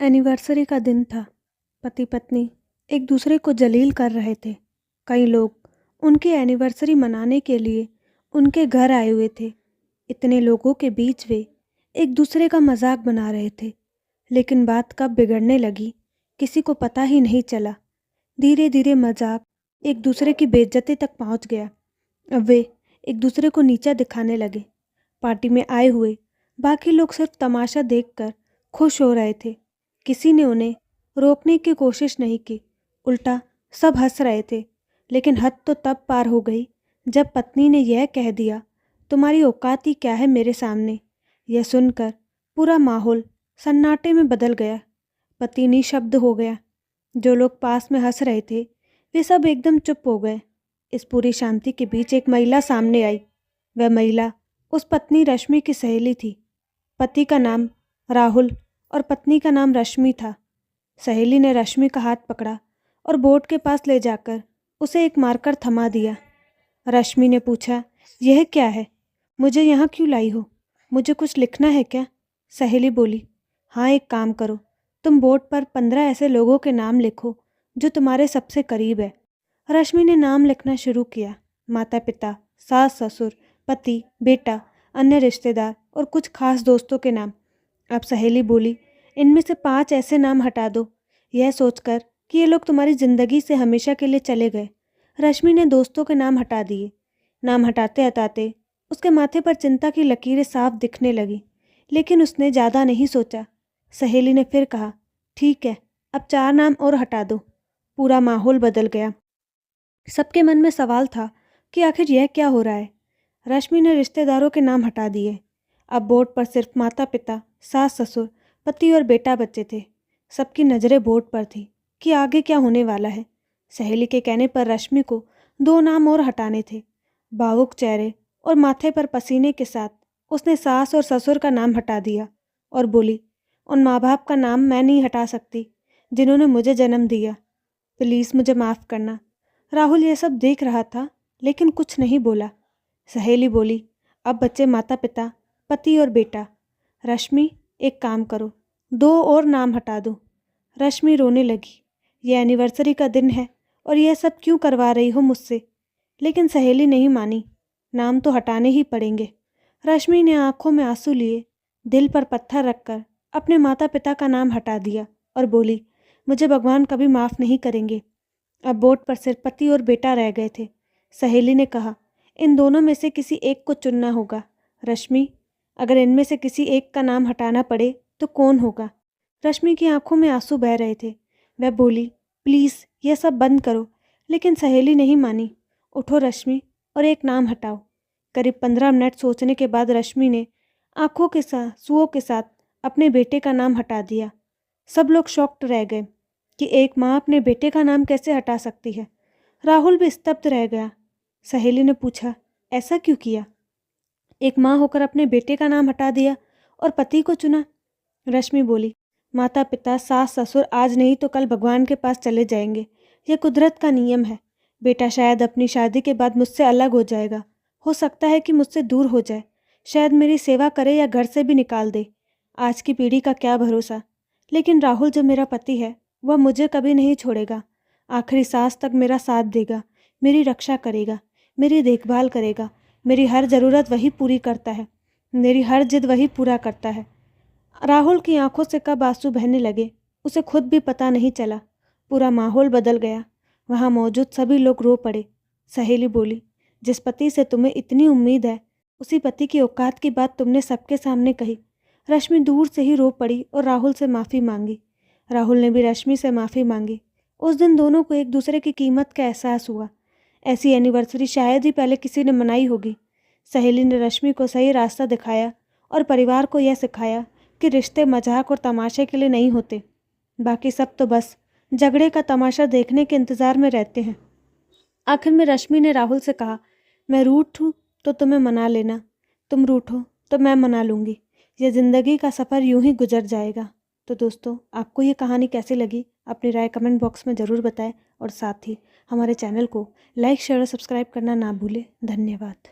Anniversary का दिन था। पति पत्नी एक दूसरे को जलील कर रहे थे। कई लोग उनकी एनिवर्सरी मनाने के लिए उनके घर आए हुए थे। इतने लोगों के बीच वे एक दूसरे का मजाक बना रहे थे, लेकिन बात कब बिगड़ने लगी किसी को पता ही नहीं चला। धीरे धीरे मजाक एक दूसरे की बेइज्जती तक पहुंच गया। अब वे एक दूसरे को नीचा दिखाने लगे। पार्टी में आए हुए बाकी लोग सिर्फ तमाशा देखकर खुश हो रहे थे। किसी ने उन्हें रोकने की कोशिश नहीं की, उल्टा सब हंस रहे थे। लेकिन हद तो तब पार हो गई जब पत्नी ने यह कह दिया, तुम्हारी औकात ही क्या है मेरे सामने। यह सुनकर पूरा माहौल सन्नाटे में बदल गया। पति निशब्द हो गया। जो लोग पास में हंस रहे थे वे सब एकदम चुप हो गए। इस पूरी शांति के बीच एक महिला सामने आई। वह महिला उस पत्नी रश्मि की सहेली थी। पति का नाम राहुल और पत्नी का नाम रश्मि था। सहेली ने रश्मि का हाथ पकड़ा और बोर्ड के पास ले जाकर उसे एक मार्कर थमा दिया। रश्मि ने पूछा, यह क्या है? मुझे यहाँ क्यों लाई हो? मुझे कुछ लिखना है क्या? सहेली बोली, हाँ, एक काम करो, तुम बोर्ड पर 15 ऐसे लोगों के नाम लिखो जो तुम्हारे सबसे करीब है। रश्मि ने नाम लिखना शुरू किया। माता पिता, सास ससुर, पति, बेटा, अन्य रिश्तेदार और कुछ खास दोस्तों के नाम। अब सहेली बोली, इनमें से 5 ऐसे नाम हटा दो, यह सोचकर कि ये लोग तुम्हारी ज़िंदगी से हमेशा के लिए चले गए। रश्मि ने दोस्तों के नाम हटा दिए। नाम हटाते हटाते उसके माथे पर चिंता की लकीरें साफ दिखने लगी, लेकिन उसने ज़्यादा नहीं सोचा। सहेली ने फिर कहा, ठीक है, अब 4 नाम और हटा दो। पूरा माहौल बदल गया। सबके मन में सवाल था कि आखिर यह क्या हो रहा है। रश्मि ने रिश्तेदारों के नाम हटा दिए। अब बोर्ड पर सिर्फ माता पिता, सास ससुर, पति और बेटा बच्चे थे। सबकी नज़रें बोर्ड पर थी कि आगे क्या होने वाला है। सहेली के कहने पर रश्मि को 2 नाम और हटाने थे। भावुक चेहरे और माथे पर पसीने के साथ उसने सास और ससुर का नाम हटा दिया और बोली, उन माँ बाप का नाम मैं नहीं हटा सकती जिन्होंने मुझे जन्म दिया। प्लीज़ मुझे माफ़ करना। राहुल यह सब देख रहा था लेकिन कुछ नहीं बोला। सहेली बोली, अब बच्चे माता पिता, पति और बेटा। रश्मि, एक काम करो, 2 और नाम हटा दो। रश्मि रोने लगी। यह एनिवर्सरी का दिन है और यह सब क्यों करवा रही हो मुझसे? लेकिन सहेली नहीं मानी। नाम तो हटाने ही पड़ेंगे। रश्मि ने आंखों में आंसू लिए, दिल पर पत्थर रखकर अपने माता पिता का नाम हटा दिया और बोली, मुझे भगवान कभी माफ़ नहीं करेंगे। अब बोर्ड पर सिर्फ पति और बेटा रह गए थे। सहेली ने कहा, इन दोनों में से किसी एक को चुनना होगा। रश्मि, अगर इनमें से किसी एक का नाम हटाना पड़े तो कौन होगा? रश्मि की आंखों में आंसू बह रहे थे। वह बोली, प्लीज़ यह सब बंद करो। लेकिन सहेली नहीं मानी। उठो रश्मि और एक नाम हटाओ। करीब 15 मिनट सोचने के बाद रश्मि ने आंखों के साथ आंसुओं के साथ अपने बेटे का नाम हटा दिया। सब लोग शॉक्ड रह गए कि एक माँ अपने बेटे का नाम कैसे हटा सकती है। राहुल भी स्तब्ध रह गया। सहेली ने पूछा, ऐसा क्यों किया? एक माँ होकर अपने बेटे का नाम हटा दिया और पति को चुना। रश्मि बोली, माता पिता, सास ससुर आज नहीं तो कल भगवान के पास चले जाएंगे। यह कुदरत का नियम है। बेटा शायद अपनी शादी के बाद मुझसे अलग हो जाएगा। हो सकता है कि मुझसे दूर हो जाए, शायद मेरी सेवा करे या घर से भी निकाल दे। आज की पीढ़ी का क्या भरोसा। लेकिन राहुल जो मेरा पति है वह मुझे कभी नहीं छोड़ेगा। आखिरी सांस तक मेरा साथ देगा, मेरी रक्षा करेगा, मेरी देखभाल करेगा। मेरी हर ज़रूरत वही पूरी करता है, मेरी हर जिद वही पूरा करता है। राहुल की आंखों से कब आंसू बहने लगे उसे खुद भी पता नहीं चला। पूरा माहौल बदल गया। वहाँ मौजूद सभी लोग रो पड़े। सहेली बोली, जिस पति से तुम्हें इतनी उम्मीद है उसी पति की औकात की बात तुमने सबके सामने कही। रश्मि दूर से ही रो पड़ी और राहुल से माफ़ी मांगी। राहुल ने भी रश्मि से माफ़ी मांगी। उस दिन दोनों को एक दूसरे की कीमत का एहसास हुआ। ऐसी एनिवर्सरी शायद ही पहले किसी ने मनाई होगी। सहेली ने रश्मि को सही रास्ता दिखाया और परिवार को यह सिखाया कि रिश्ते मजाक और तमाशे के लिए नहीं होते। बाकी सब तो बस झगड़े का तमाशा देखने के इंतज़ार में रहते हैं। आखिर में रश्मि ने राहुल से कहा, मैं रूठूं तो तुम्हें मना लेना, तुम रूठो तो मैं मना लूँगी। यह ज़िंदगी का सफ़र यूं ही गुजर जाएगा। तो दोस्तों, आपको ये कहानी कैसी लगी अपनी राय कमेंट बॉक्स में ज़रूर बताएं और साथ ही हमारे चैनल को लाइक शेयर और सब्सक्राइब करना ना भूलें। धन्यवाद।